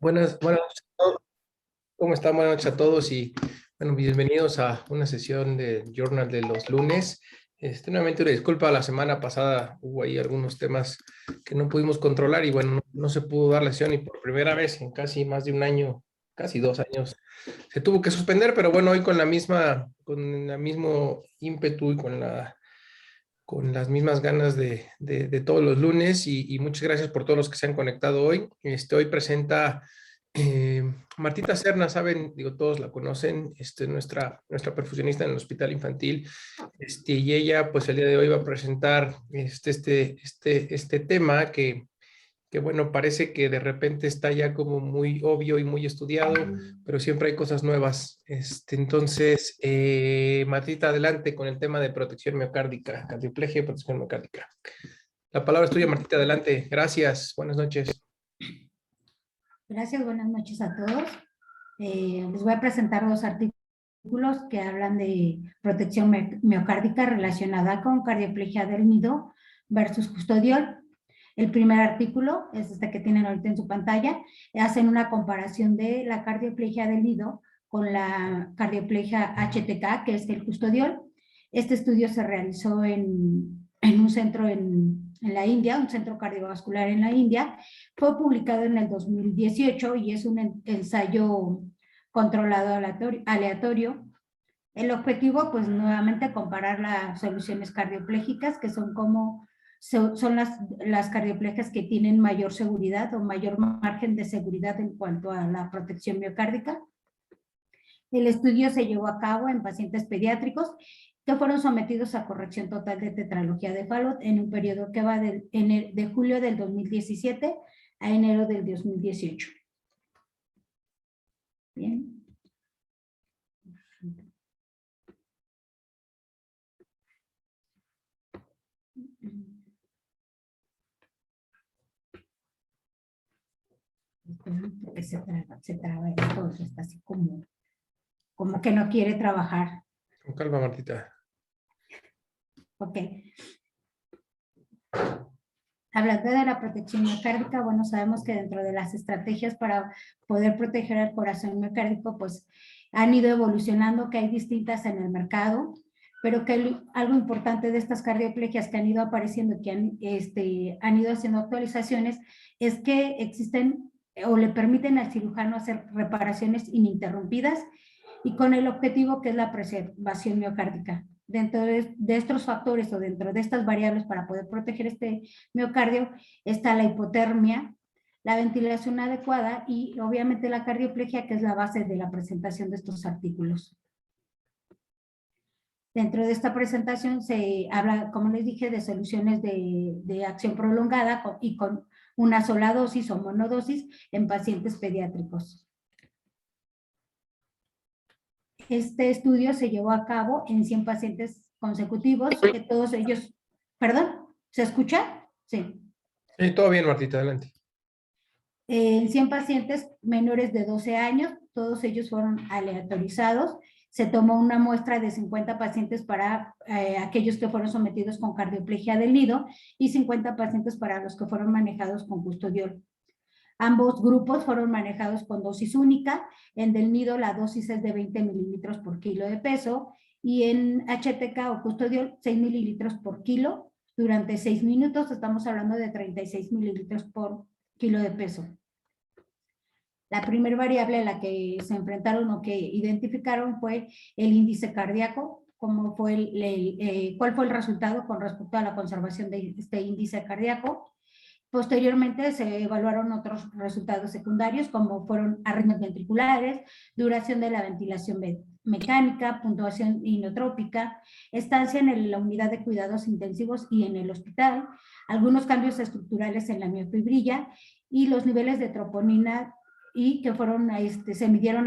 Buenas noches a todos. ¿Cómo están? Buenas noches a todos y bueno, bienvenidos a una sesión de Journal de los lunes. Nuevamente una disculpa, la semana pasada hubo ahí algunos temas que no pudimos controlar y bueno, no se pudo dar la sesión y por primera vez en casi más de un año, casi 2 años, se tuvo que suspender, pero bueno, hoy con con el mismo ímpetu y con las mismas ganas de todos los lunes y muchas gracias por todos los que se han conectado hoy. Hoy presenta Martita Serna, saben, digo, todos la conocen, nuestra perfusionista en el Hospital Infantil, y ella pues el día de hoy va a presentar este tema que bueno, parece que de repente está ya como muy obvio y muy estudiado, pero siempre hay cosas nuevas. Entonces, Martita, adelante con el tema de protección miocárdica, cardioplegia y protección miocárdica. La palabra es tuya, Martita, adelante. Gracias, buenas noches. Gracias, buenas noches a todos. Les voy a presentar dos artículos que hablan de protección miocárdica relacionada con cardioplegia del nido versus custodiol. El primer artículo es este que tienen ahorita en su pantalla. Hacen una comparación de la cardioplegia del nido con la cardioplegia HTK, que es el custodiol. Este estudio se realizó en un centro en la India, un centro cardiovascular en la India. Fue publicado en el 2018 y es un ensayo controlado aleatorio. El objetivo, pues nuevamente comparar las soluciones cardioplégicas, que son las cardioplegias que tienen mayor seguridad o mayor margen de seguridad en cuanto a la protección miocárdica. El estudio se llevó a cabo en pacientes pediátricos que fueron sometidos a corrección total de tetralogía de Fallot en un periodo que va de julio del 2017 a enero del 2018. Bien. Porque se traba esto, está así como que no quiere trabajar. Con calma, Martita. Ok. Hablando de la protección miocárdica, bueno, sabemos que dentro de las estrategias para poder proteger el corazón miocárdico, pues han ido evolucionando, que hay distintas en el mercado, pero que algo importante de estas cardioplegias que han ido apareciendo, que han ido haciendo actualizaciones, es que existen o le permiten al cirujano hacer reparaciones ininterrumpidas y con el objetivo que es la preservación miocárdica. Dentro de estos factores o dentro de estas variables para poder proteger este miocardio está la hipotermia, la ventilación adecuada y obviamente la cardioplegia, que es la base de la presentación de estos artículos. Dentro de esta presentación se habla, como les dije, de soluciones de acción prolongada y con una sola dosis o monodosis en pacientes pediátricos. Este estudio se llevó a cabo en 100 pacientes consecutivos, que todos ellos, ¿perdón? ¿Se escucha? Sí. Sí, todo bien, Martita, adelante. En 100 pacientes menores de 12 años, todos ellos fueron aleatorizados. Se tomó una muestra de 50 pacientes para aquellos que fueron sometidos con cardioplegia del nido y 50 pacientes para los que fueron manejados con custodiol. Ambos grupos fueron manejados con dosis única. En del nido la dosis es de 20 mililitros por kilo de peso y en HTK o custodiol 6 mililitros por kilo durante 6 minutos. Estamos hablando de 36 mililitros por kilo de peso. La primera variable a la que se enfrentaron o que identificaron fue el índice cardíaco, cuál fue el resultado con respecto a la conservación de este índice cardíaco. Posteriormente se evaluaron otros resultados secundarios como fueron arritmias ventriculares, duración de la ventilación mecánica, puntuación inotrópica, estancia en la unidad de cuidados intensivos y en el hospital, algunos cambios estructurales en la miofibrilla y los niveles de troponina y que fueron, se midieron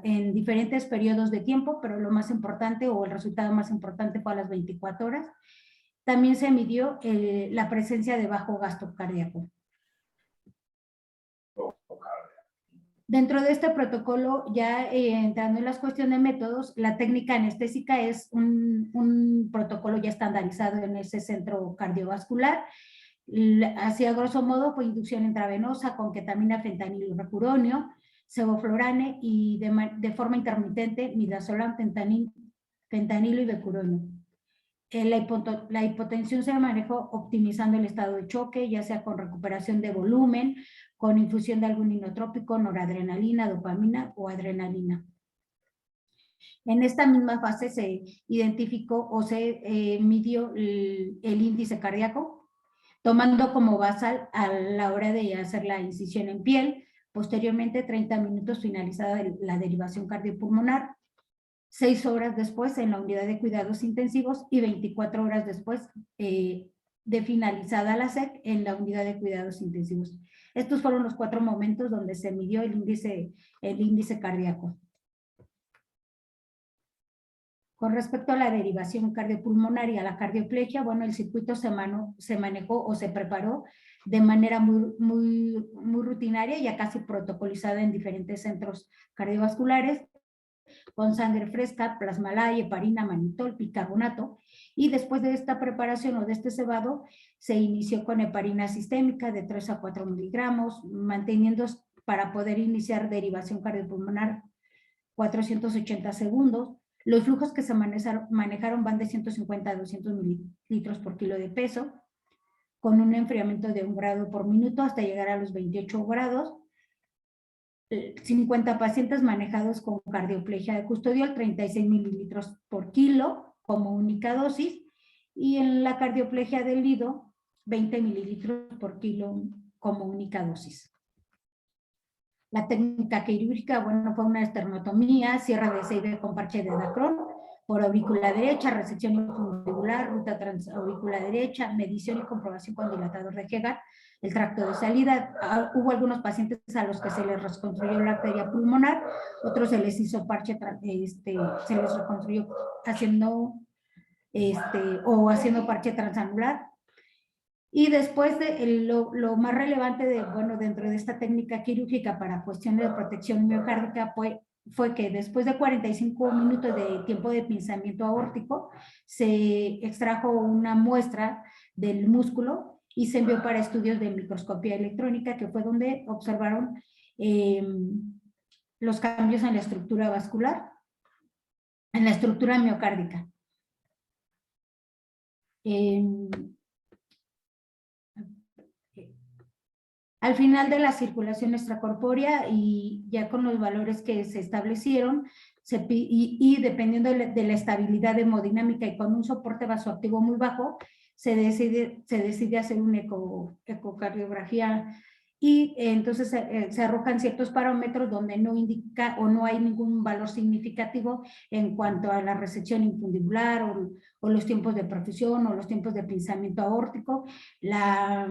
en diferentes periodos de tiempo, pero lo más importante o el resultado más importante fue a las 24 horas. También se midió la presencia de bajo gasto cardíaco. Dentro de este protocolo, ya entrando en las cuestiones de métodos, la técnica anestésica es un protocolo ya estandarizado en ese centro cardiovascular, Así a grosso modo fue inducción intravenosa con ketamina, fentanilo y recuronio, sevoflurane y de forma intermitente midazolam, fentanilo y becuronio. La hipotensión se manejó optimizando el estado de choque, ya sea con recuperación de volumen, con infusión de algún inotrópico, noradrenalina, dopamina o adrenalina. En esta misma fase se identificó o se midió el índice cardíaco, tomando como basal a la hora de hacer la incisión en piel, posteriormente 30 minutos finalizada la derivación cardiopulmonar, 6 horas después en la unidad de cuidados intensivos y 24 horas después de finalizada la SEC en la unidad de cuidados intensivos. Estos fueron los 4 momentos donde se midió el índice cardíaco. Con respecto a la derivación cardiopulmonar y a la cardioplegia, bueno, el circuito se manejó o se preparó de manera muy rutinaria, ya casi protocolizada en diferentes centros cardiovasculares, con sangre fresca, plasmalaya, heparina, manitol, bicarbonato, y después de esta preparación o de este cebado, se inició con heparina sistémica de 3 a 4 miligramos, manteniendo para poder iniciar derivación cardiopulmonar 480 segundos. Los flujos que se manejaron van de 150 a 200 mililitros por kilo de peso, con un enfriamiento de 1 grado por minuto hasta llegar a los 28 grados. 50 pacientes manejados con cardioplegia de custodial, 36 mililitros por kilo como única dosis, y en la cardioplegia del lido, 20 mililitros por kilo como única dosis. La técnica quirúrgica, bueno, fue una esternotomía, cierre de Seibel con parche de Dacron, por aurícula derecha, resección infundibular, ruta transauricular derecha, medición y comprobación con dilatador de Hegar, el tracto de salida. Hubo algunos pacientes a los que se les reconstruyó la arteria pulmonar, otros se les hizo parche, se les reconstruyó haciendo parche transanular. Y después lo más relevante dentro de esta técnica quirúrgica para cuestiones de protección miocárdica fue que después de 45 minutos de tiempo de pinzamiento aórtico, se extrajo una muestra del músculo y se envió para estudios de microscopía electrónica, que fue donde observaron los cambios en la estructura vascular, en la estructura miocárdica. Al final de la circulación extracorpórea y ya con los valores que se establecieron y dependiendo de la estabilidad hemodinámica y con un soporte vasoactivo muy bajo, se decide hacer una ecocardiografía y entonces se arrojan ciertos parámetros donde no indica o no hay ningún valor significativo en cuanto a la resección infundibular o los tiempos de perfusión o los tiempos de pinzamiento aórtico. La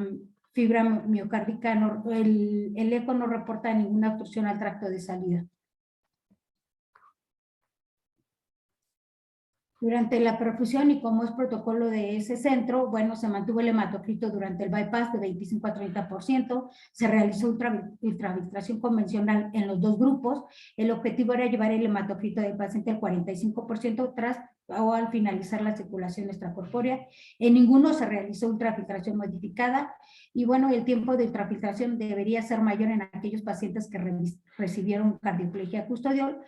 fibra miocárdica, el eco no reporta ninguna obstrucción al tracto de salida. Durante la perfusión y como es protocolo de ese centro, bueno, se mantuvo el hematocrito durante el bypass de 25 a 30%, se realizó ultrafiltración convencional en los 2 grupos, el objetivo era llevar el hematocrito del paciente al 45% tras o al finalizar la circulación extracorpórea. En ninguno se realizó ultrafiltración modificada y bueno, el tiempo de ultrafiltración debería ser mayor en aquellos pacientes que recibieron cardioplegia custodial,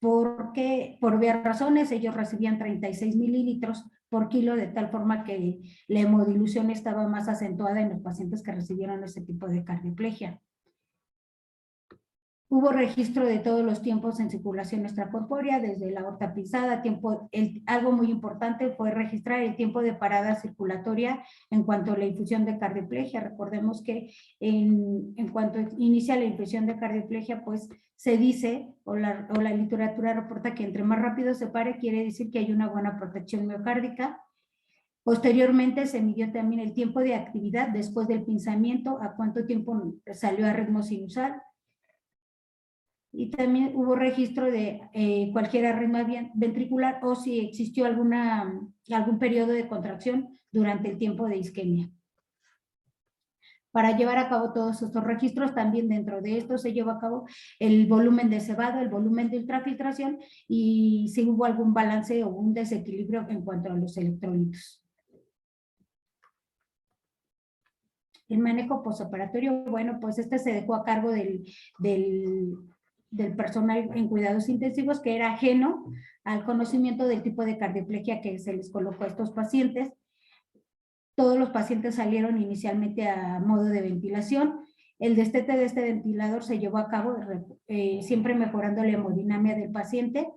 porque por varias razones ellos recibían 36 mililitros por kilo, de tal forma que la hemodilución estaba más acentuada en los pacientes que recibieron ese tipo de cardioplegia. Hubo registro de todos los tiempos en circulación extracorpórea, desde la aorta pisada, algo muy importante fue registrar el tiempo de parada circulatoria en cuanto a la infusión de cardioplegia. Recordemos que en cuanto inicia la infusión de cardioplegia, pues se dice, o la literatura reporta que entre más rápido se pare, quiere decir que hay una buena protección miocárdica. Posteriormente se midió también el tiempo de actividad después del pinzamiento, a cuánto tiempo salió a ritmo sinusal. Y también hubo registro de cualquier arritmia ventricular o si existió algún periodo de contracción durante el tiempo de isquemia. Para llevar a cabo todos estos registros, también dentro de esto se llevó a cabo el volumen de cebado, el volumen de ultrafiltración y si hubo algún balance o un desequilibrio en cuanto a los electrolitos. El manejo postoperatorio, bueno, pues este se dejó a cargo del personal en cuidados intensivos, que era ajeno al conocimiento del tipo de cardioplegia que se les colocó a estos pacientes. Todos los pacientes salieron inicialmente a modo de ventilación. El destete de este ventilador se llevó a cabo siempre mejorando la hemodinamia del paciente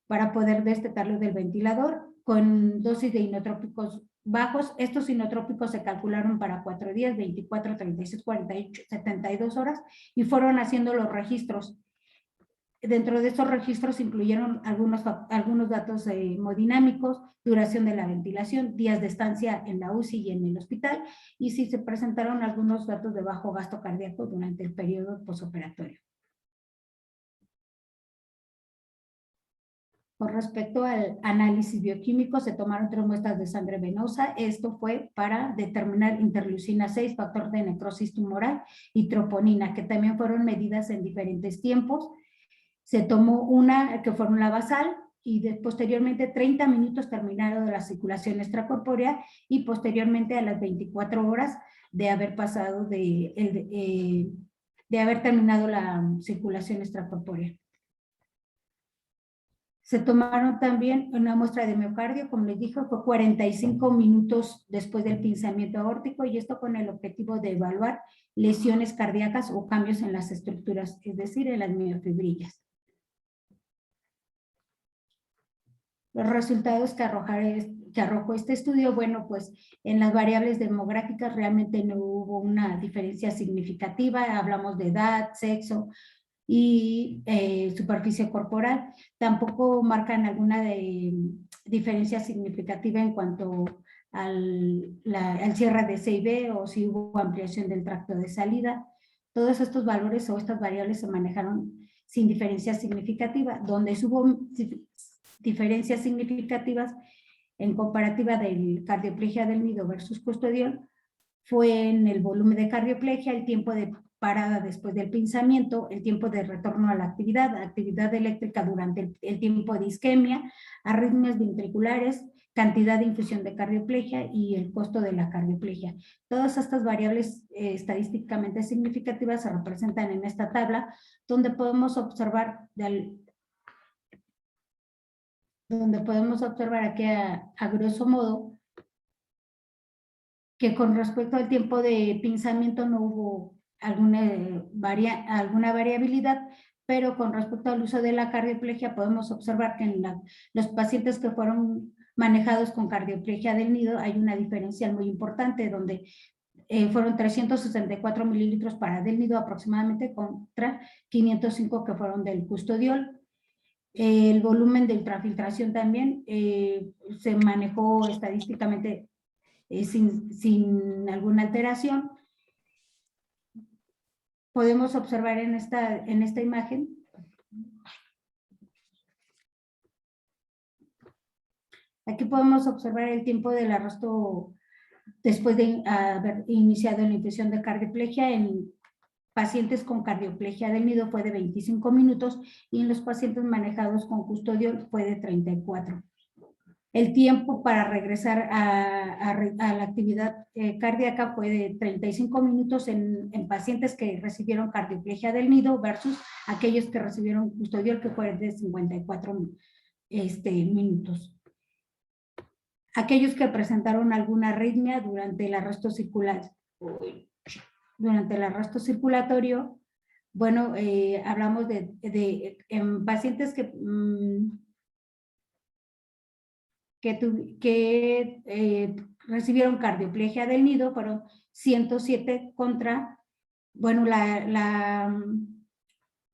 para poder destetarlo del ventilador con dosis de inotrópicos bajos. Estos inotrópicos se calcularon para 4 días, 24, 36, 48, 72 horas y fueron haciendo los registros. Dentro de estos registros incluyeron algunos datos hemodinámicos, duración de la ventilación, días de estancia en la UCI y en el hospital, y sí se presentaron algunos datos de bajo gasto cardíaco durante el periodo posoperatorio. Con respecto al análisis bioquímico, se tomaron 3 muestras de sangre venosa. Esto fue para determinar interleucina 6, factor de necrosis tumoral, y troponina, que también fueron medidas en diferentes tiempos. Se tomó una que fue una basal y posteriormente 30 minutos terminado de la circulación extracorpórea y posteriormente a las 24 horas de haber pasado de haber terminado la circulación extracorpórea. Se tomaron también una muestra de miocardio, como les dije, fue 45 minutos después del pinzamiento aórtico, y esto con el objetivo de evaluar lesiones cardíacas o cambios en las estructuras, es decir, en las miofibrillas. Los resultados que arrojó este estudio, bueno, pues en las variables demográficas realmente no hubo una diferencia significativa. Hablamos de edad, sexo y superficie corporal. Tampoco marcan alguna diferencia significativa en cuanto al cierre de C&V o si hubo ampliación del tracto de salida. Todos estos valores o estas variables se manejaron sin diferencia significativa. Donde hubo diferencias significativas en comparativa del cardioplegia del nido versus custodial fue en el volumen de cardioplegia, el tiempo de parada después del pinzamiento, el tiempo de retorno a la actividad eléctrica durante el tiempo de isquemia, arritmias ventriculares, cantidad de infusión de cardioplegia y el costo de la cardioplegia. Todas estas variables estadísticamente significativas se representan en esta tabla, donde podemos observar aquí a grosso modo que con respecto al tiempo de pinzamiento no hubo alguna variabilidad, pero con respecto al uso de la cardioplegia podemos observar que en los pacientes que fueron manejados con cardioplegia del nido hay una diferencial muy importante, donde fueron 364 mililitros para del nido aproximadamente contra 505 que fueron del custodiol. El volumen de ultrafiltración también se manejó estadísticamente sin alguna alteración. Podemos observar en esta imagen aquí podemos observar el tiempo del arresto después de haber iniciado la infección de cardioplegia. En pacientes con cardioplegia del nido fue de 25 minutos y en los pacientes manejados con custodio fue de 34. El tiempo para regresar a la actividad cardíaca fue de 35 minutos en pacientes que recibieron cardioplegia del nido versus aquellos que recibieron custodial, que fue de 54 minutos. Aquellos que presentaron alguna arritmia durante el arresto circulatorio, bueno, hablamos de pacientes que recibieron cardioplegia del nido, fueron 107 contra, bueno,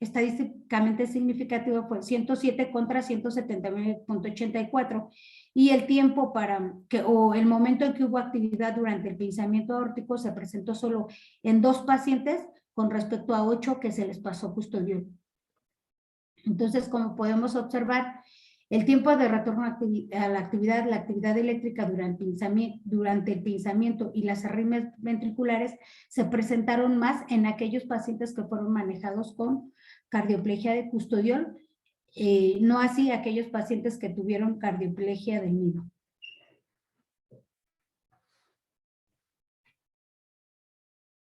estadísticamente significativo fue 107 contra 179.84, y el tiempo o el momento en que hubo actividad durante el pinzamiento aórtico se presentó solo en 2 pacientes con respecto a 8 que se les pasó custodio. Entonces, como podemos observar, el tiempo de retorno a la actividad eléctrica durante el pinzamiento y las arritmias ventriculares se presentaron más en aquellos pacientes que fueron manejados con cardioplegia de custodial, no así aquellos pacientes que tuvieron cardioplegia del nido.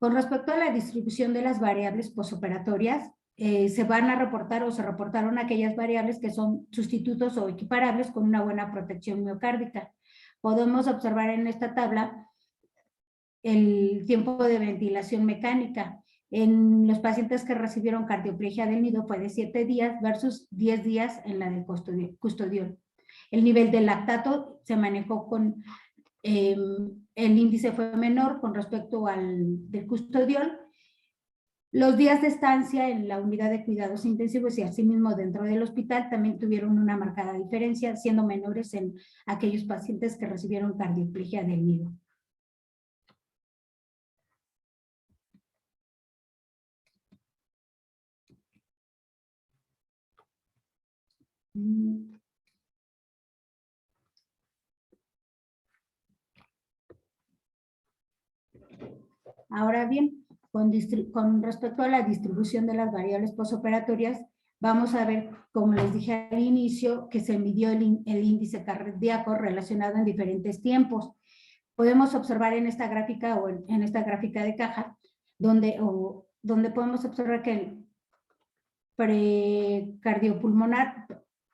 Con respecto a la distribución de las variables posoperatorias, se van a reportar o se reportaron aquellas variables que son sustitutos o equiparables con una buena protección miocárdica. Podemos observar en esta tabla el tiempo de ventilación mecánica. En los pacientes que recibieron cardioplegia del nido fue de 7 días versus 10 días en la del custodiol. El nivel de lactato se manejó con, el índice fue menor con respecto al del custodiol. Los días de estancia en la unidad de cuidados intensivos y asimismo dentro del hospital también tuvieron una marcada diferencia, siendo menores en aquellos pacientes que recibieron cardioplegia del nido. Ahora bien, con respecto a la distribución de las variables posoperatorias, vamos a ver, como les dije al inicio, que se midió el índice cardíaco relacionado en diferentes tiempos. Podemos observar en esta gráfica o en esta gráfica de caja, donde podemos observar que el precardiopulmonar,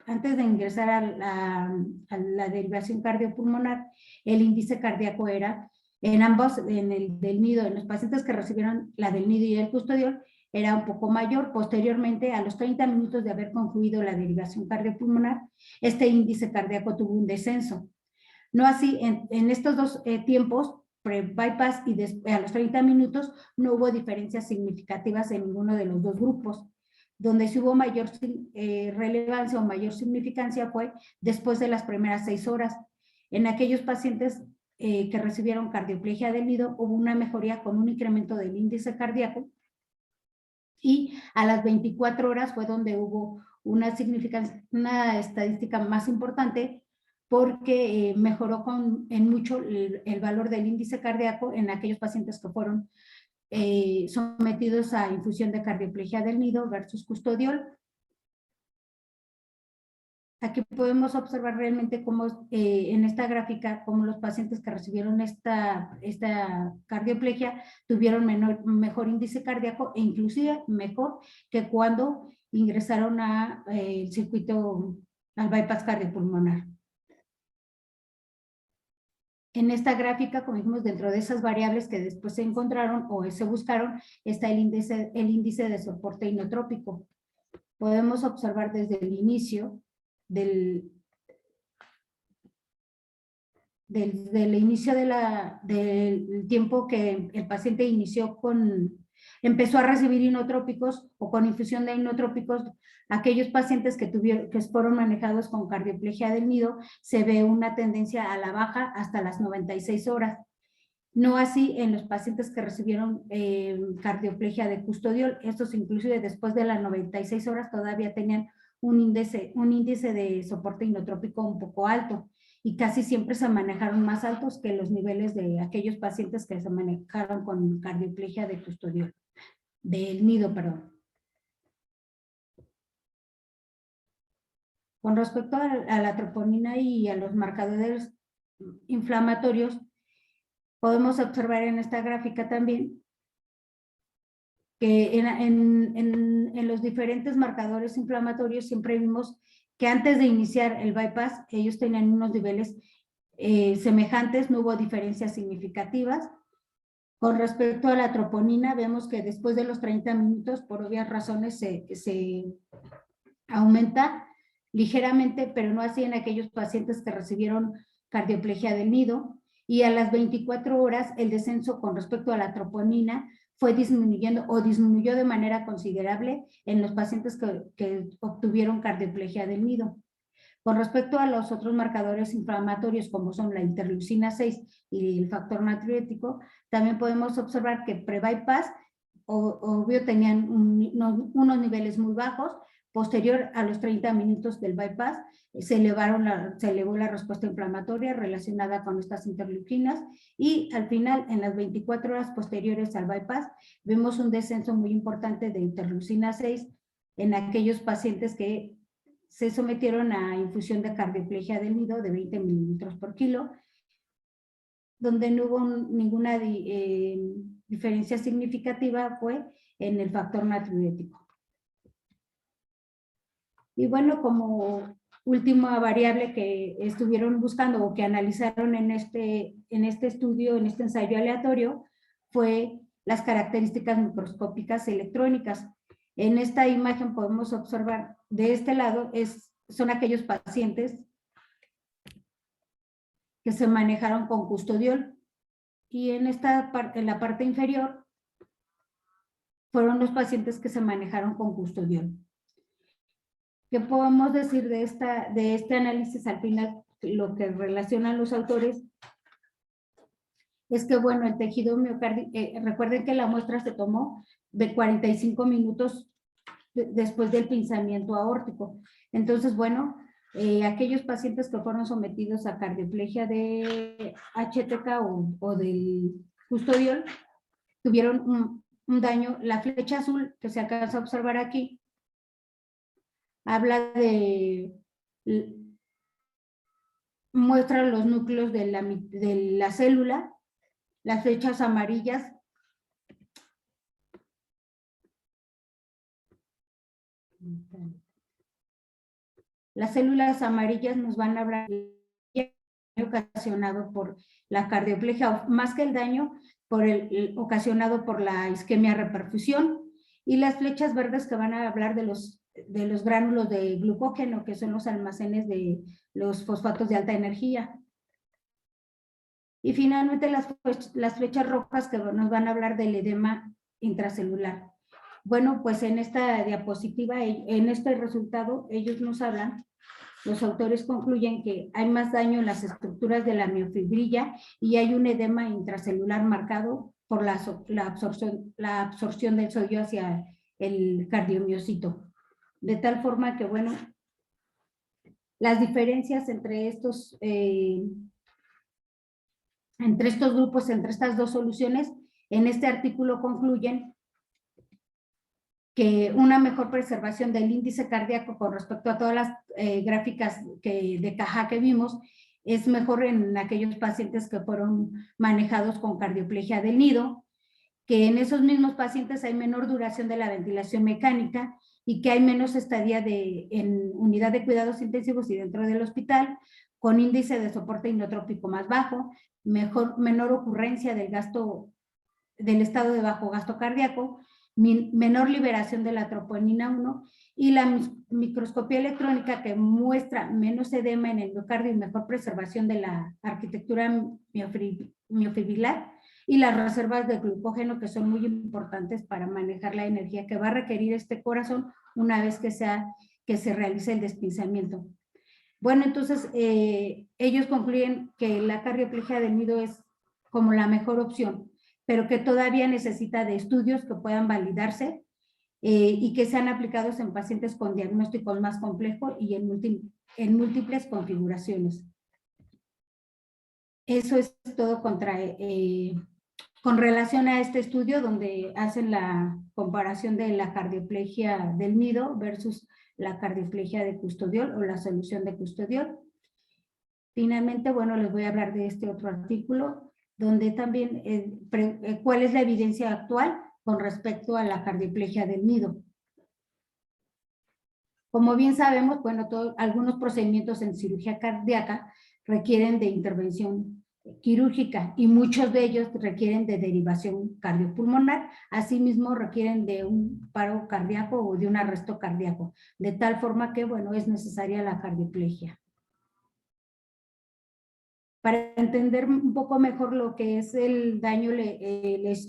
antes de ingresar a la derivación cardiopulmonar, el índice cardíaco era en ambos, en el del nido, en los pacientes que recibieron la del nido y el custodiol, era un poco mayor. Posteriormente, a los 30 minutos de haber concluido la derivación cardiopulmonar, este índice cardíaco tuvo un descenso. No así, en estos dos tiempos, pre-bypass y a los 30 minutos, no hubo diferencias significativas en ninguno de los dos grupos. Donde sí hubo mayor relevancia o mayor significancia fue después de las primeras 6 horas. En aquellos pacientes que recibieron cardioplegia del nido, hubo una mejoría con un incremento del índice cardíaco, y a las 24 horas fue donde hubo una estadística más importante, porque mejoró en mucho el valor del índice cardíaco en aquellos pacientes que fueron sometidos a infusión de cardioplegia del nido versus custodiol. Aquí podemos observar realmente cómo en esta gráfica, cómo los pacientes que recibieron esta cardioplegia tuvieron mejor índice cardíaco e inclusive mejor que cuando ingresaron al circuito, al bypass cardiopulmonar. En esta gráfica, como dijimos, dentro de esas variables que después se encontraron o se buscaron, está el índice de soporte inotrópico. Podemos observar desde el inicio del inicio del tiempo que el paciente empezó a recibir inotrópicos o con infusión de inotrópicos, aquellos pacientes que fueron manejados con cardioplegia del nido, se ve una tendencia a la baja hasta las 96 horas. No así en los pacientes que recibieron cardioplegia de custodiol. Estos inclusive después de las 96 horas todavía tenían un índice de soporte inotrópico un poco alto, y casi siempre se manejaron más altos que los niveles de aquellos pacientes que se manejaron con cardioplegia de custodiol, del nido, perdón. Con respecto a la troponina y a los marcadores inflamatorios, podemos observar en esta gráfica también que en los diferentes marcadores inflamatorios siempre vimos que antes de iniciar el bypass ellos tenían unos niveles semejantes, no hubo diferencias significativas. Con respecto a la troponina, vemos que después de los 30 minutos, por obvias razones, se aumenta ligeramente, pero no así en aquellos pacientes que recibieron cardioplegia del nido, y a las 24 horas el descenso con respecto a la troponina fue disminuyendo o disminuyó de manera considerable en los pacientes que obtuvieron cardioplegia del nido. Con respecto a los otros marcadores inflamatorios, como son la interleucina 6 y el factor natriurético, también podemos observar que pre-bypass, obvio, tenían unos niveles muy bajos. Posterior a los 30 minutos del bypass, se elevó la respuesta inflamatoria relacionada con estas interleucinas, y al final, en las 24 horas posteriores al bypass, vemos un descenso muy importante de interleucina 6 en aquellos pacientes que se sometieron a infusión de cardioplegia del nido de 20 mililitros por kilo, donde no hubo ninguna diferencia significativa fue en el factor natriurético. Y bueno, como última variable que estuvieron buscando o que analizaron en este estudio, en este ensayo aleatorio, fue las características microscópicas electrónicas. En esta imagen podemos observar, de este lado son aquellos pacientes que se manejaron con custodiol, y en la parte inferior fueron los pacientes que se manejaron con custodiol. ¿Qué podemos decir de este análisis? Al final, lo que relacionan los autores es que, bueno, el tejido miocárdico, recuerden que la muestra se tomó de 45 minutos después del pinzamiento aórtico. Entonces, bueno, aquellos pacientes que fueron sometidos a cardioplegia de HTK o del custodiol tuvieron un daño. La flecha azul que se alcanza a observar aquí habla muestra los núcleos de la célula. Las flechas amarillas las células amarillas nos van a hablar del daño ocasionado por la cardioplegia, más que el daño ocasionado por la isquemia reperfusión, y las flechas verdes que van a hablar de los gránulos de glucógeno, que son los almacenes de los fosfatos de alta energía. Y finalmente las flechas rojas que nos van a hablar del edema intracelular. Bueno, pues en esta diapositiva, en este resultado, ellos nos hablan, los autores concluyen que hay más daño en las estructuras de la miofibrilla y hay un edema intracelular marcado por la absorción del sodio hacia el cardiomiocito. De tal forma que, bueno, las diferencias entre estos grupos, entre estas dos soluciones, en este artículo concluyen que una mejor preservación del índice cardíaco con respecto a todas las gráficas de caja que vimos es mejor en aquellos pacientes que fueron manejados con cardioplegia del nido, que en esos mismos pacientes hay menor duración de la ventilación mecánica y que hay menos estadía en unidad de cuidados intensivos y dentro del hospital, con índice de soporte inotrópico más bajo, menor ocurrencia del estado de bajo gasto cardíaco, menor liberación de la troponina 1 y la microscopía electrónica que muestra menos edema en el miocardio y mejor preservación de la arquitectura miofibrilar y las reservas de glucógeno, que son muy importantes para manejar la energía que va a requerir este corazón una vez que se realice el despinzamiento. Bueno, entonces ellos concluyen que la cardioplegia del nido es como la mejor opción, pero que todavía necesita de estudios que puedan validarse y que sean aplicados en pacientes con diagnósticos más complejos y en múltiples configuraciones. Eso es todo con relación a este estudio donde hacen la comparación de la cardioplegia del nido versus la cardioplegia de custodiol o la solución de custodiol. Finalmente, bueno, les voy a hablar de este otro artículo donde también cuál es la evidencia actual con respecto a la cardioplegia del nido. Como bien sabemos, bueno, algunos procedimientos en cirugía cardíaca requieren de intervención quirúrgica y muchos de ellos requieren de derivación cardiopulmonar, asimismo requieren de un paro cardíaco o de un arresto cardíaco, de tal forma que, bueno, es necesaria la cardioplegia. Para entender un poco mejor lo que es el daño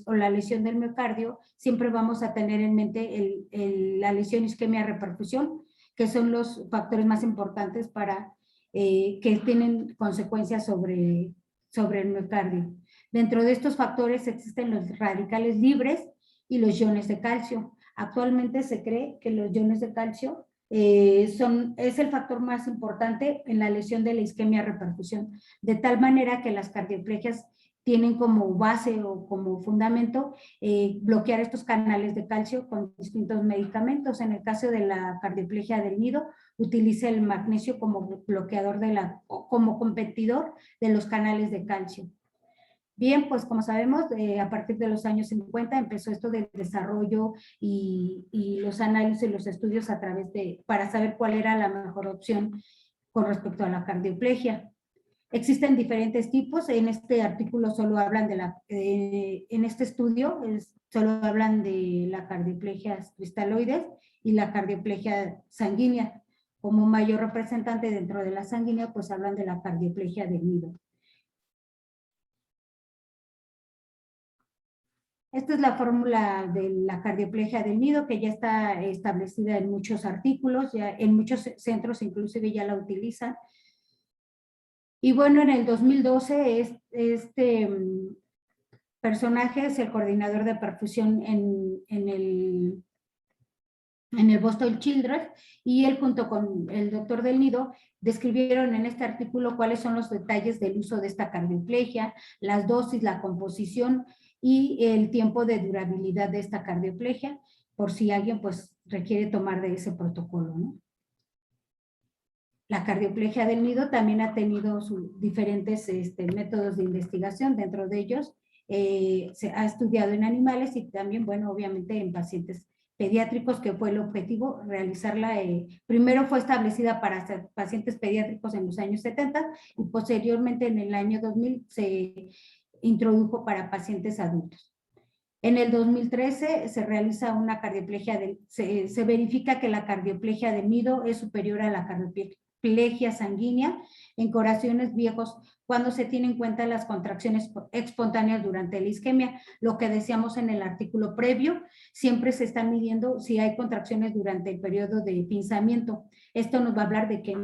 o la lesión del miocardio, siempre vamos a tener en mente la lesión isquemia reperfusión, que son los factores más importantes que tienen consecuencias sobre el miocardio. Dentro de estos factores existen los radicales libres y los iones de calcio. Actualmente se cree que los iones de calcio es el factor más importante en la lesión de la isquemia reperfusión, de tal manera que las cardioplegias tienen como base o como fundamento bloquear estos canales de calcio con distintos medicamentos. En el caso de la cardioplegia del nido, utiliza el magnesio como bloqueador como competidor de los canales de calcio. Bien, pues como sabemos, a partir de los años 50 empezó esto del desarrollo y los análisis y los estudios a través para saber cuál era la mejor opción con respecto a la cardioplegia. Existen diferentes tipos, en este artículo solo hablan en este estudio solo hablan de la cardioplegia cristaloides y la cardioplegia sanguínea. Como mayor representante dentro de la sanguínea, pues hablan de la cardioplegia del nido. Esta es la fórmula de la cardioplegia del nido, que ya está establecida en muchos artículos, ya en muchos centros inclusive ya la utilizan. Y bueno, en el 2012 este personaje es el coordinador de perfusión en el Boston Children's, y él junto con el doctor del nido describieron en este artículo cuáles son los detalles del uso de esta cardioplegia, las dosis, la composición y el tiempo de durabilidad de esta cardioplegia, por si alguien pues requiere tomar de ese protocolo, ¿no? La cardioplegia del nido también ha tenido diferentes métodos de investigación, dentro de ellos se ha estudiado en animales y también, bueno, obviamente en pacientes pediátricos, que fue el objetivo, realizarla. Primero fue establecida para pacientes pediátricos en los años 70 y posteriormente en el año 2000 se introdujo para pacientes adultos. En el 2013 se realiza una cardioplegia, se verifica que la cardioplegia del nido es superior a la cardioplegia sanguínea en corazones viejos cuando se tienen en cuenta las contracciones espontáneas durante la isquemia. Lo que decíamos en el artículo previo, siempre se está midiendo si hay contracciones durante el periodo de pinzamiento. Esto nos va a hablar de que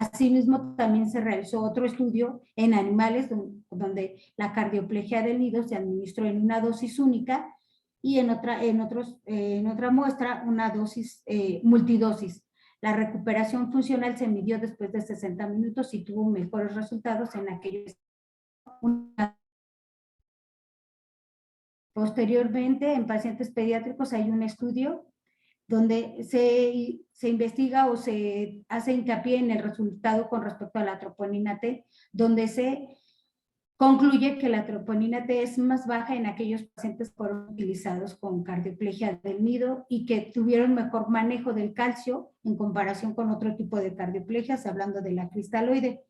asimismo también se realizó otro estudio en animales donde la cardioplegia del nido se administró en una dosis única y en otra muestra una dosis multidosis. La recuperación funcional se midió después de 60 minutos y tuvo mejores resultados en aquellos. Posteriormente, en pacientes pediátricos hay un estudio donde se investiga o se hace hincapié en el resultado con respecto a la troponina T, donde se concluye que la troponina T es más baja en aquellos pacientes que fueron utilizados con cardioplegia del nido y que tuvieron mejor manejo del calcio en comparación con otro tipo de cardioplegias, hablando de la cristaloide.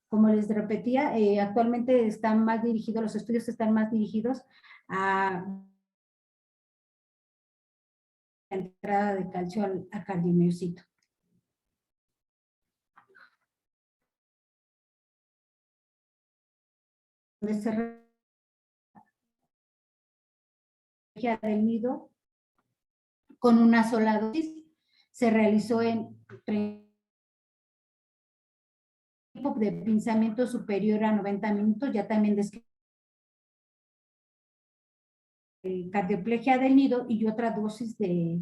Como les repetía, actualmente están más dirigidos, los estudios están más dirigidos a la entrada de calcio al cardiomiocito. Del nido con una sola dosis se realizó en tiempo de pinzamiento superior a 90 minutos, ya también describí cardioplegia del nido, y otra dosis de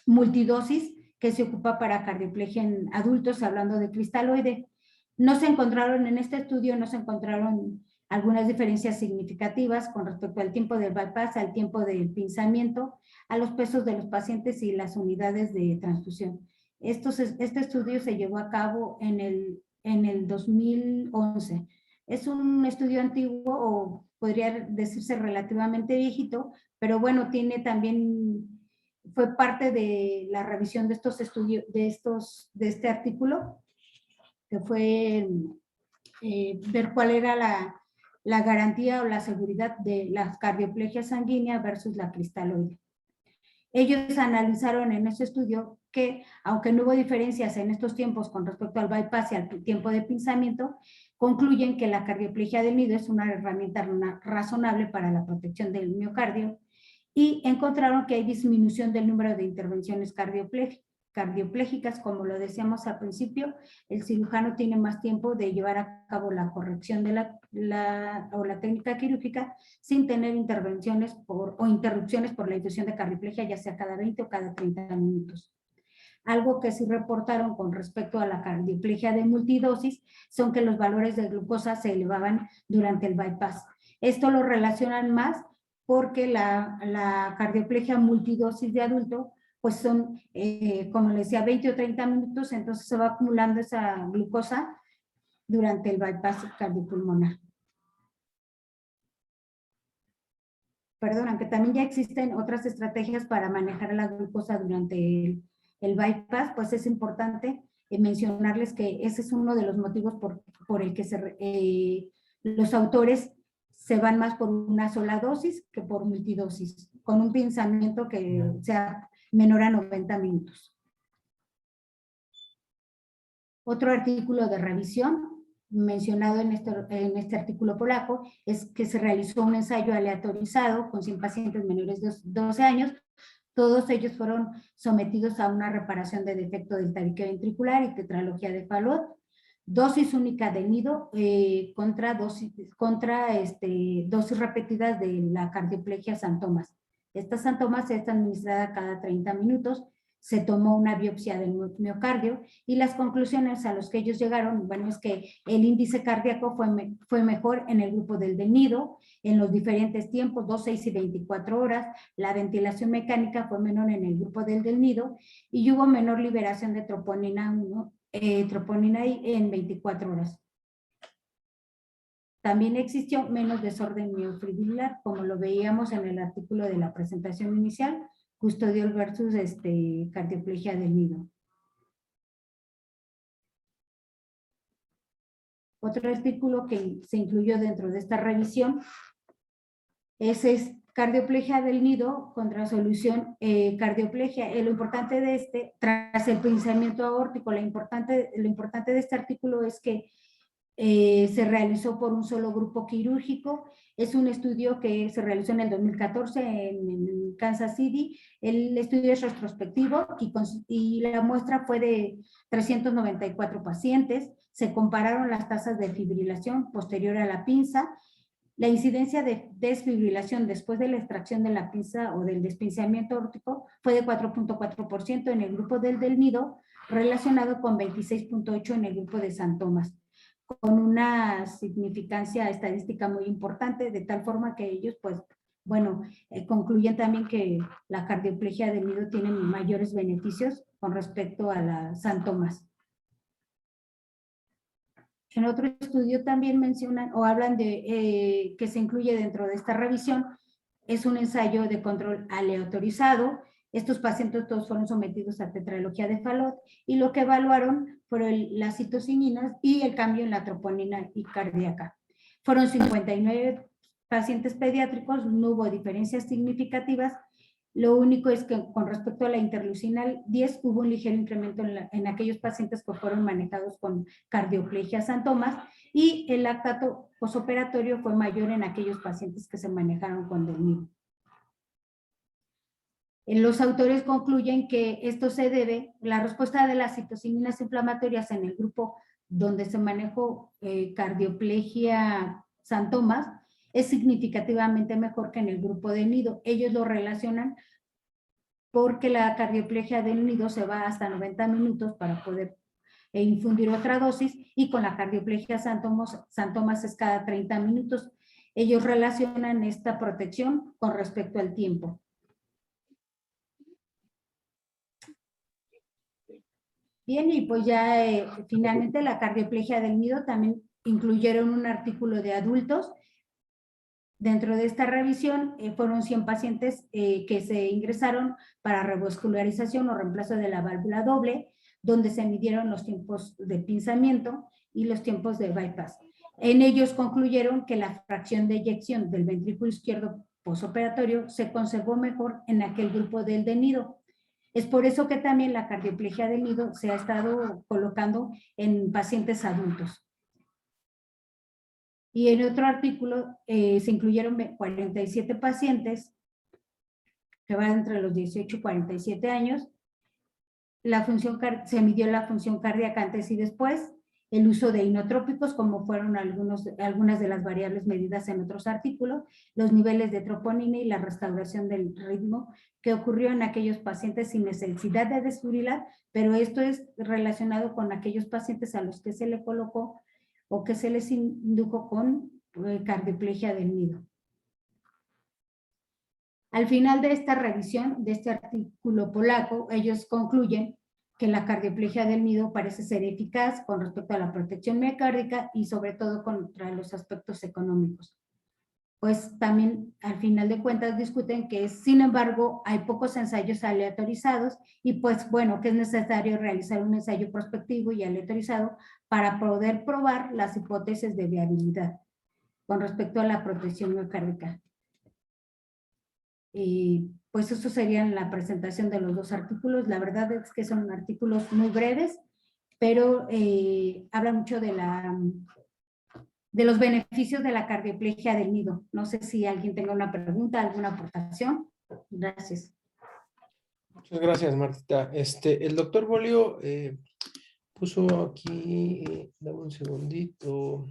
multidosis que se ocupa para cardioplegia en adultos, hablando de cristaloide. No se encontraron en este estudio, no se encontraron algunas diferencias significativas con respecto al tiempo del bypass, al tiempo del pinzamiento, a los pesos de los pacientes y las unidades de transfusión. Este estudio se llevó a cabo en el 2011. Es un estudio antiguo, o podría decirse relativamente viejito, pero bueno, tiene también, fue parte de la revisión de estos estudios, de este artículo, que fue ver cuál era la garantía o la seguridad de la cardioplegia sanguínea versus la cristaloide. Ellos analizaron en ese estudio que, aunque no hubo diferencias en estos tiempos con respecto al bypass y al tiempo de pinzamiento, concluyen que la cardioplegia del nido es una herramienta razonable para la protección del miocardio, y encontraron que hay disminución del número de intervenciones cardioplégicas. Como lo decíamos al principio, el cirujano tiene más tiempo de llevar a cabo la corrección de la técnica quirúrgica sin tener intervenciones o interrupciones por la inducción de cardioplegia, ya sea cada 20 o cada 30 minutos. Algo que sí reportaron con respecto a la cardioplegia de multidosis son que los valores de glucosa se elevaban durante el bypass. Esto lo relacionan más porque la cardioplegia multidosis de adulto, pues son, como les decía, 20 o 30 minutos, entonces se va acumulando esa glucosa durante el bypass cardiopulmonar. perdón, aunque también ya existen otras estrategias para manejar la glucosa durante el bypass, pues es importante mencionarles que ese es uno de los motivos por el que los autores se van más por una sola dosis que por multidosis, con un pensamiento que sea menor a 90 minutos. Otro artículo de revisión mencionado en este artículo polaco es que se realizó un ensayo aleatorizado con 100 pacientes menores de 12 años. Todos ellos fueron sometidos a una reparación de defecto del tabique ventricular y tetralogía de Fallot, dosis única de nido contra dosis repetidas de la cardioplegia San Tomás. Esta San Tomás es administrada cada 30 minutos. Se tomó una biopsia del miocardio y las conclusiones a las que ellos llegaron, bueno, es que el índice cardíaco fue mejor en el grupo del nido, en los diferentes tiempos, 2, 6 y 24 horas. La ventilación mecánica fue menor en el grupo del nido y hubo menor liberación de troponina I en 24 horas. También existió menos desorden miofibrilar, como lo veíamos en el artículo de la presentación inicial, custodial versus cardioplegia del nido. Otro artículo que se incluyó dentro de esta revisión es cardioplegia del nido contra solución cardioplegia. Lo importante de tras el pinzamiento aórtico, lo importante de este artículo es que se realizó por un solo grupo quirúrgico. Es un estudio que se realizó en el 2014 en Kansas City. El estudio es retrospectivo y la muestra fue de 394 pacientes. Se compararon las tasas de fibrilación posterior a la pinza. La incidencia de desfibrilación después de la extracción de la pinza o del despinzamiento aórtico fue de 4.4% en el grupo del nido, relacionado con 26.8% en el grupo de San Tomás, con una significancia estadística muy importante, de tal forma que ellos, pues, bueno, concluyen también que la cardioplegia del nido tiene mayores beneficios con respecto a la San Tomás. En otro estudio también mencionan o hablan de que se incluye dentro de esta revisión, es un ensayo de control aleatorizado. Estos pacientes todos fueron sometidos a tetralogía de Fallot y lo que evaluaron fueron las citocininas y el cambio en la troponina y cardíaca. Fueron 59 pacientes pediátricos, no hubo diferencias significativas. Lo único es que con respecto a la interleucina 10 hubo un ligero incremento en aquellos pacientes que fueron manejados con cardioplegia San Tomás y el lactato posoperatorio fue mayor en aquellos pacientes que se manejaron con del nido. Los autores concluyen que esto se debe, la respuesta de las citocininas inflamatorias en el grupo donde se manejó cardioplegia San Tomás es significativamente mejor que en el grupo de nido. Ellos lo relacionan porque la cardioplegia del nido se va hasta 90 minutos para poder infundir otra dosis y con la cardioplegia San Tomás es cada 30 minutos. Ellos relacionan esta protección con respecto al tiempo. Bien, y pues ya finalmente la cardioplegia del nido también incluyeron un artículo de adultos. Dentro de esta revisión fueron 100 pacientes que se ingresaron para revascularización o reemplazo de la válvula doble, donde se midieron los tiempos de pinzamiento y los tiempos de bypass. En ellos concluyeron que la fracción de eyección del ventrículo izquierdo posoperatorio se conservó mejor en aquel grupo del nido. Es por eso que también la cardioplegia del nido se ha estado colocando en pacientes adultos. Y en otro artículo se incluyeron 47 pacientes que van entre los 18 y 47 años. Se midió la función cardíaca antes y después, el uso de inotrópicos, como fueron algunas de las variables medidas en otros artículos, los niveles de troponina y la restauración del ritmo que ocurrió en aquellos pacientes sin necesidad de desfibrilar, pero esto es relacionado con aquellos pacientes a los que se le colocó o que se les indujo con cardioplegia del nido. Al final de esta revisión, de este artículo polaco, ellos concluyen que la cardioplegia del nido parece ser eficaz con respecto a la protección miocárdica y sobre todo contra los aspectos económicos. pues también al final de cuentas discuten que sin embargo hay pocos ensayos aleatorizados y pues bueno, que es necesario realizar un ensayo prospectivo y aleatorizado para poder probar las hipótesis de viabilidad con respecto a la protección miocárdica. Y pues eso sería la presentación de los dos artículos. La verdad es que son artículos muy breves, pero habla mucho de los beneficios de la cardioplegia del nido. No sé si alguien tenga una pregunta, alguna aportación. Gracias. Muchas gracias, Martita. El doctor Bolio puso aquí, dame un segundito.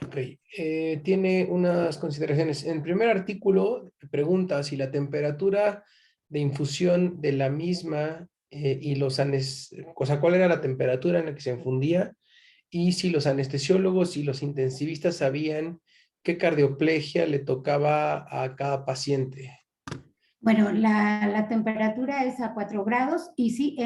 Ok, tiene unas consideraciones. En el primer artículo pregunta si la temperatura de infusión de la misma y o sea, cuál era la temperatura en la que se infundía y si los anestesiólogos y los intensivistas sabían qué cardioplegia le tocaba a cada paciente. Bueno, la temperatura es a 4 grados y sí,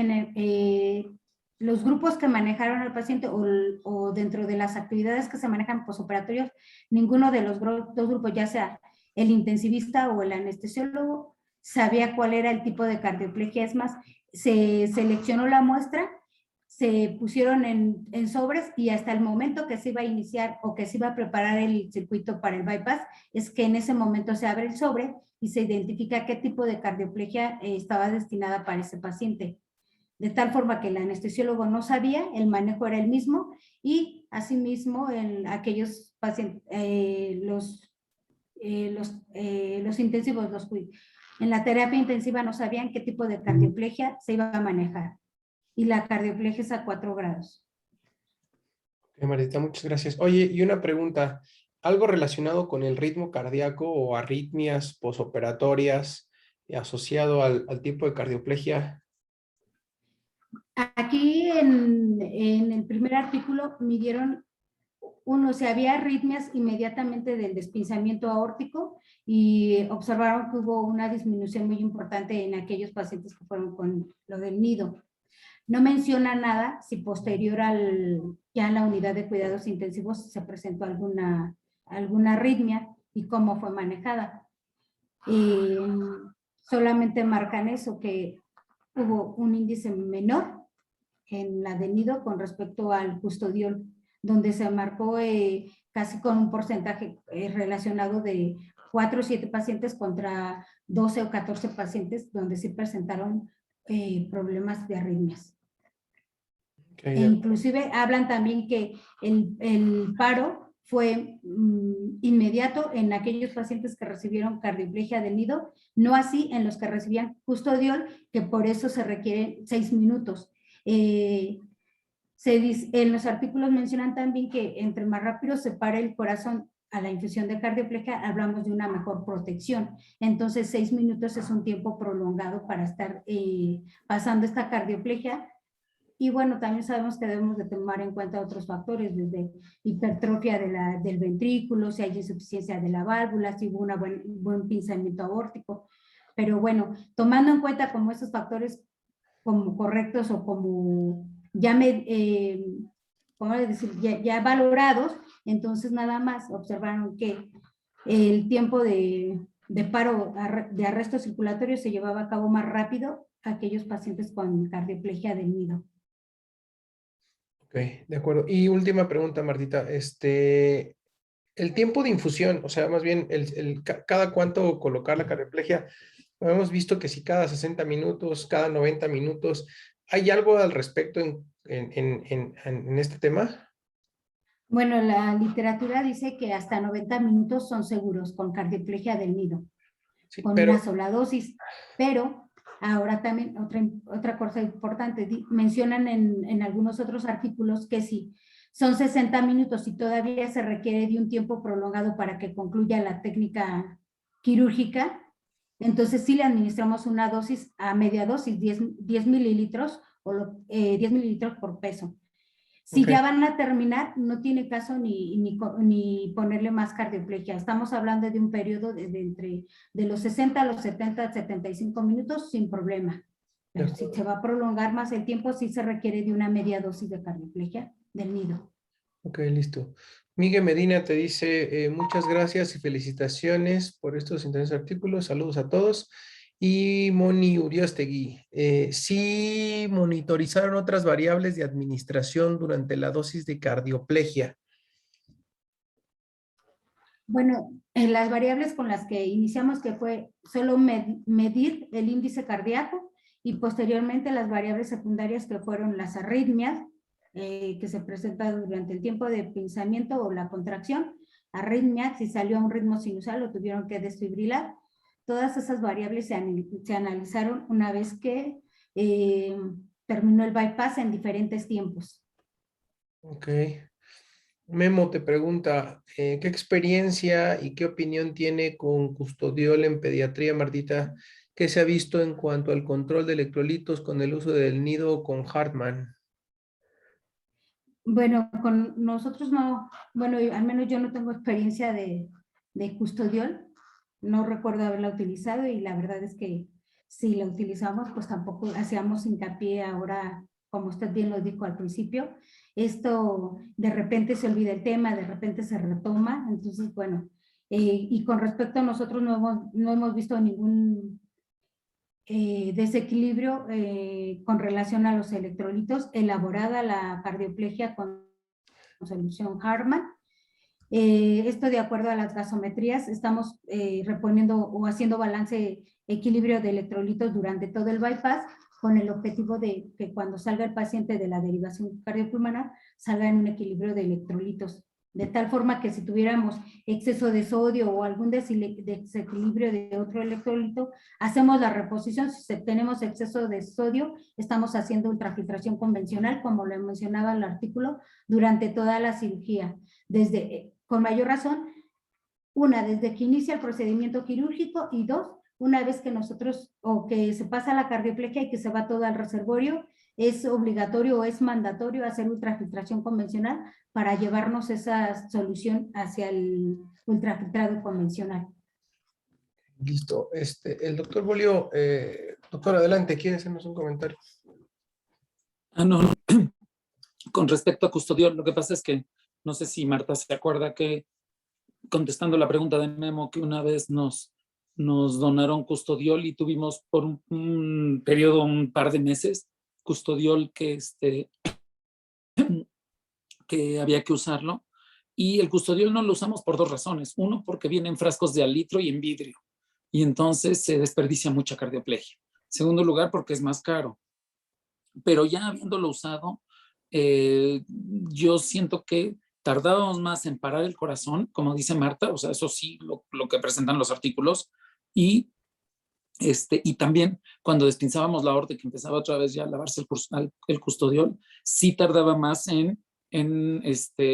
los grupos que manejaron al paciente o dentro de las actividades que se manejan posoperatorios, ninguno de los dos grupos, ya sea el intensivista o el anestesiólogo, sabía cuál era el tipo de cardioplegia. Es más, se seleccionó la muestra, se pusieron en sobres y hasta el momento que se iba a iniciar o que se iba a preparar el circuito para el bypass, es que en ese momento se abre el sobre y se identifica qué tipo de cardioplegia estaba destinada para ese paciente. De tal forma que el anestesiólogo no sabía, el manejo era el mismo y asimismo en aquellos pacientes, los intensivos, en la terapia intensiva no sabían qué tipo de cardioplegia se iba a manejar. Y la cardioplegia es a 4 grados. Ok, Martita, muchas gracias. Oye, y una pregunta, ¿algo relacionado con el ritmo cardíaco o arritmias posoperatorias asociado al tipo de cardioplegia? Aquí en el primer artículo midieron si había arritmias inmediatamente del despinzamiento aórtico y observaron que hubo una disminución muy importante en aquellos pacientes que fueron con lo del nido. No menciona nada si posterior ya en la unidad de cuidados intensivos se presentó alguna arritmia y cómo fue manejada. Y solamente marcan eso, que hubo un índice menor en la de nido con respecto al custodiol, donde se marcó casi con un porcentaje relacionado de 4 o 7 pacientes contra 12 o 14 pacientes donde sí presentaron problemas de arritmias. Okay, inclusive hablan también que el paro fue inmediato en aquellos pacientes que recibieron cardioplegia del nido, no así en los que recibían custodiol, que por eso se requieren 6 minutos. En los artículos mencionan también que entre más rápido se pare el corazón a la infusión de cardioplegia, hablamos de una mejor protección. Entonces, 6 minutos es un tiempo prolongado para estar pasando esta cardioplegia. Y bueno, también sabemos que debemos de tomar en cuenta otros factores, desde hipertrofia del ventrículo, si hay insuficiencia de la válvula, si hubo un buen pinzamiento aórtico. Pero bueno, tomando en cuenta como esos factores como correctos o como ya, ¿cómo decir? Ya valorados, entonces nada más observaron que el tiempo de paro, de arresto circulatorio se llevaba a cabo más rápido a aquellos pacientes con cardioplegia del nido. Ok, de acuerdo. Y última pregunta, Martita. El tiempo de infusión, o sea, más bien, cada cuánto colocar la cardioplegia, hemos visto que si cada 60 minutos, cada 90 minutos, ¿hay algo al respecto en este tema? Bueno, la literatura dice que hasta 90 minutos son seguros con cardioplegia del nido, Sí, con pero, una sola dosis, pero ahora también otra cosa importante, mencionan en algunos otros artículos que si son 60 minutos y todavía se requiere de un tiempo prolongado para que concluya la técnica quirúrgica, entonces sí le administramos una dosis a media dosis, 10 mililitros, 10 mililitros por peso. Si okay, ya van a terminar, no tiene caso ni ponerle más cardioplegia. Estamos hablando de un periodo de los 60 a los 70, 75 minutos sin problema. Pero si se va a prolongar más el tiempo, sí se requiere de una media dosis de cardioplegia del nido. Ok, listo. Miguel Medina te dice muchas gracias y felicitaciones por estos interesantes artículos. Saludos a todos. Y Moni Uriostegui, sí monitorizaron otras variables de administración durante la dosis de cardioplegia. Bueno, en las variables con las que iniciamos, que fue solo medir el índice cardíaco, y posteriormente las variables secundarias que fueron las arritmias, que se presentan durante el tiempo de pensamiento o la contracción, arritmia, si salió a un ritmo sinusal lo tuvieron que desfibrilar. Todas esas variables se analizaron una vez que terminó el bypass en diferentes tiempos. Ok. Memo te pregunta, ¿qué experiencia y qué opinión tiene con custodiol en pediatría, Martita? ¿Qué se ha visto en cuanto al control de electrolitos con el uso del nido con Hartmann? Bueno, con nosotros no, bueno, al menos yo no tengo experiencia de custodiol, no recuerdo haberla utilizado y la verdad es que si la utilizamos, pues tampoco hacíamos hincapié ahora, como usted bien lo dijo al principio, esto de repente se olvida el tema, de repente se retoma, entonces bueno, y con respecto a nosotros no hemos visto ningún desequilibrio con relación a los electrolitos, elaborada la cardioplegia con solución Hartmann. Esto de acuerdo a las gasometrías, estamos reponiendo o haciendo balance, equilibrio de electrolitos durante todo el bypass con el objetivo de que cuando salga el paciente de la derivación cardiopulmonar salga en un equilibrio de electrolitos. De tal forma que si tuviéramos exceso de sodio o algún desequilibrio de otro electrolito, hacemos la reposición. Si tenemos exceso de sodio, estamos haciendo ultrafiltración convencional, como lo mencionaba el artículo, durante toda la cirugía. Con mayor razón, una, desde que inicia el procedimiento quirúrgico, y dos, una vez que nosotros, o que se pasa la cardioplegia y que se va todo al reservorio, es obligatorio o es mandatorio hacer ultrafiltración convencional para llevarnos esa solución hacia el ultrafiltrado convencional. Listo. El doctor Bolio, doctor, adelante, ¿quiere hacernos un comentario? No, no. Con respecto a custodiol, lo que pasa es que no sé si Marta se acuerda que, contestando la pregunta de Memo, que una vez nos donaron custodiol y tuvimos por un periodo, un par de meses, custodiol que había que usarlo. Y el custodiol no lo usamos por dos razones. Uno, porque viene en frascos de al litro y en vidrio, y entonces se desperdicia mucha cardioplegia. Segundo lugar, porque es más caro. Pero ya habiéndolo usado, yo siento que tardábamos más en parar el corazón, como dice Marta, o sea, eso sí, lo que presentan los artículos, y, y también cuando despinzábamos la aorta y que empezaba otra vez ya a lavarse el custodiol, sí tardaba más en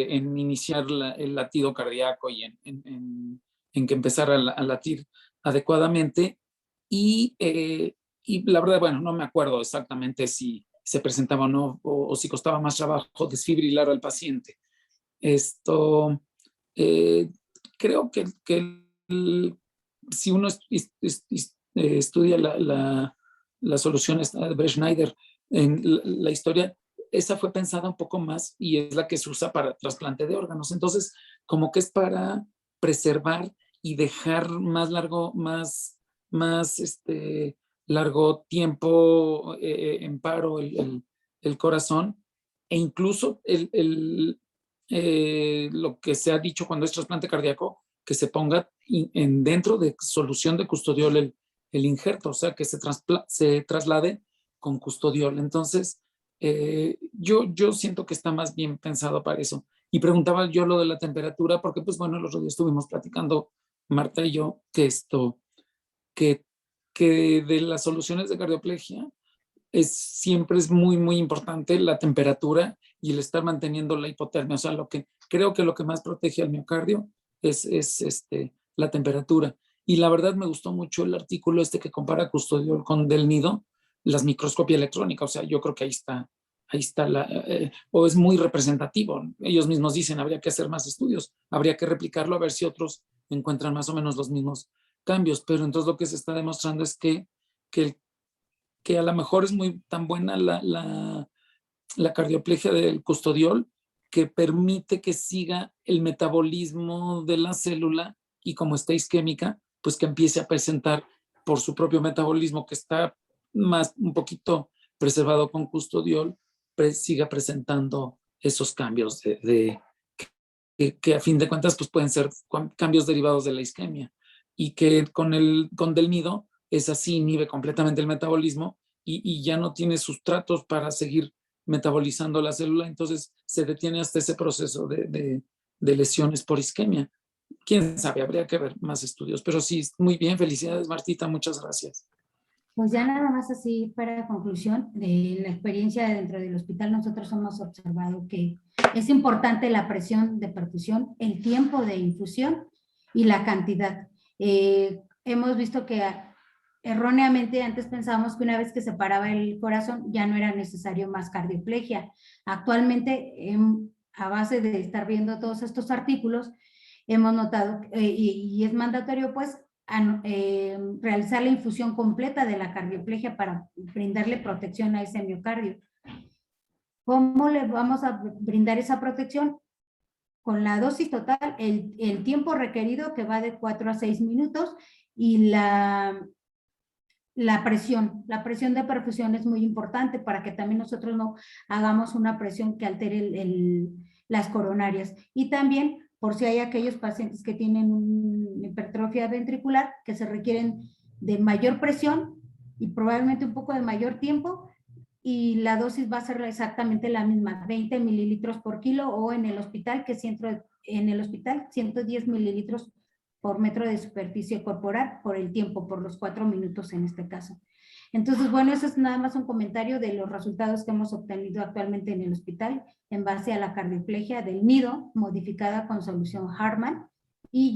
iniciar el latido cardíaco y en que empezara a latir adecuadamente. Y la verdad, bueno, no me acuerdo exactamente si se presentaba o no, o si costaba más trabajo desfibrilar al paciente. Esto, eh, creo que si uno estudia la solución de Brett Schneider en la historia, esa fue pensada un poco más y es la que se usa para trasplante de órganos. Entonces, como que es para preservar y dejar más largo, más largo tiempo en paro el corazón, e incluso lo que se ha dicho cuando es trasplante cardíaco, que se ponga dentro de solución de custodiol el injerto, o sea, que se traslade con custodiol. Entonces, yo siento que está más bien pensado para eso. Y preguntaba yo lo de la temperatura, porque pues bueno, los otros días estuvimos platicando, Marta y yo, que, que de las soluciones de cardioplegia siempre es muy, muy importante la temperatura y el estar manteniendo la hipotermia. O sea, creo que lo que más protege al miocardio es la temperatura. Y la verdad me gustó mucho el artículo que compara custodiol con del nido, las microscopía electrónica. O sea, yo creo que ahí está o es muy representativo. Ellos mismos dicen, habría que hacer más estudios, habría que replicarlo a ver si otros encuentran más o menos los mismos cambios. Pero entonces lo que se está demostrando es que a lo mejor es muy tan buena la cardioplegia del custodiol que permite que siga el metabolismo de la célula y como está isquémica, pues que empiece a presentar por su propio metabolismo, que está más un poquito preservado con custodiol, siga presentando esos cambios que a fin de cuentas pues pueden ser cambios derivados de la isquemia, y que con del nido es así, inhibe completamente el metabolismo y ya no tiene sustratos para seguir metabolizando la célula, entonces se detiene hasta ese proceso de lesiones por isquemia. Quién sabe, habría que ver más estudios, pero sí, muy bien, felicidades Martita, muchas gracias. Pues ya nada más así para conclusión de la experiencia dentro del hospital, nosotros hemos observado que es importante la presión de perfusión, el tiempo de infusión y la cantidad. Hemos visto que erróneamente antes pensábamos que una vez que se paraba el corazón ya no era necesario más cardioplegia. Actualmente, a base de estar viendo todos estos artículos, hemos notado, y es mandatorio pues, realizar la infusión completa de la cardioplegia para brindarle protección a ese miocardio. ¿Cómo le vamos a brindar esa protección? Con la dosis total, el tiempo requerido, que va de 4 a 6 minutos, y la presión de perfusión es muy importante para que también nosotros no hagamos una presión que altere las coronarias. Y también, por si hay aquellos pacientes que tienen una hipertrofia ventricular, que se requieren de mayor presión y probablemente un poco de mayor tiempo, y la dosis va a ser exactamente la misma, 20 mililitros por kilo, o en el hospital, en el hospital 110 mililitros por metro de superficie corporal por el tiempo, por los 4 minutos en este caso. Entonces, bueno, eso es nada más un comentario de los resultados que hemos obtenido actualmente en el hospital en base a la cardioplegia del nido modificada con solución Hartmann y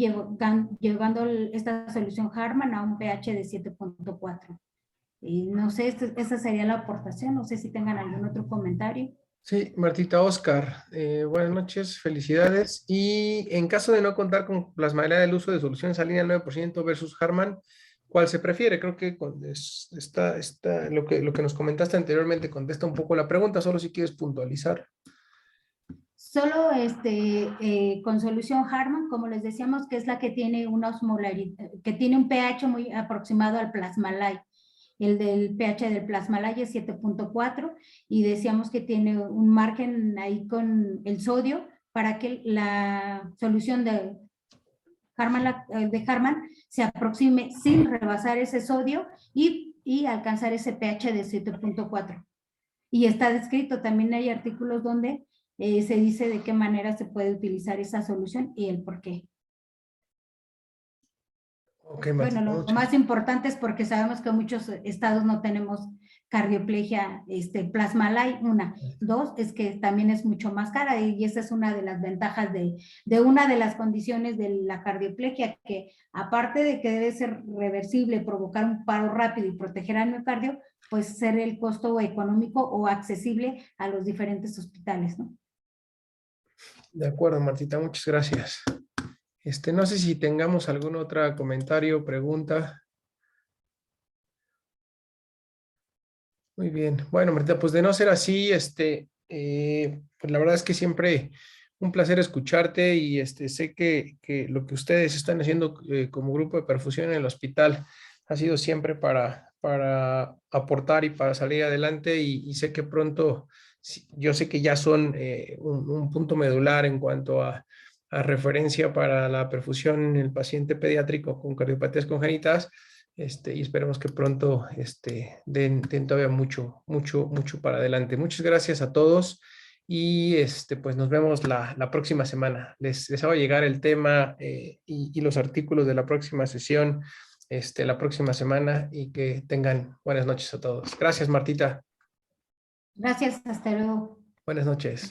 llevando esta solución Hartmann a un pH de 7.4. No sé, esa sería la aportación, no sé si tengan algún otro comentario. Sí, Martita, Oscar, buenas noches, felicidades. Y en caso de no contar con plasmalea del uso de solución salina al 9% versus Hartmann, ¿cuál se prefiere? Creo que lo que nos comentaste anteriormente contesta un poco la pregunta, solo si quieres puntualizar. Solo con solución Hartmann, como les decíamos, que es la que tiene una osmolaridad, que tiene un pH muy aproximado al plasmalay. El del pH del plasmalay es 7.4 y decíamos que tiene un margen ahí con el sodio para que la solución de Hartmann se aproxime sin rebasar ese sodio y alcanzar ese pH de 7.4. Y está descrito, también hay artículos donde se dice de qué manera se puede utilizar esa solución y el por qué. Okay, bueno, lo más importante es porque sabemos que muchos estados no tenemos cardioplegia plasmalay, una. Dos, es que también es mucho más cara y esa es una de las ventajas de una de las condiciones de la cardioplegia, que aparte de que debe ser reversible, provocar un paro rápido y proteger al miocardio, pues ser el costo económico o accesible a los diferentes hospitales, ¿no? De acuerdo, Martita, muchas gracias. No sé si tengamos algún otro comentario, pregunta. Muy bien. Bueno, Martita, pues de no ser así, pues la verdad es que siempre un placer escucharte y sé que lo que ustedes están haciendo como grupo de perfusión en el hospital ha sido siempre para aportar y para salir adelante y sé que pronto, yo sé que ya son un punto medular en cuanto a referencia para la perfusión en el paciente pediátrico con cardiopatías congénitas. Y esperemos que pronto den todavía mucho para adelante. Muchas gracias a todos y pues nos vemos la próxima semana. Les hago llegar el tema y los artículos de la próxima sesión la próxima semana y que tengan buenas noches a todos. Gracias, Martita. Gracias, hasta luego. Buenas noches.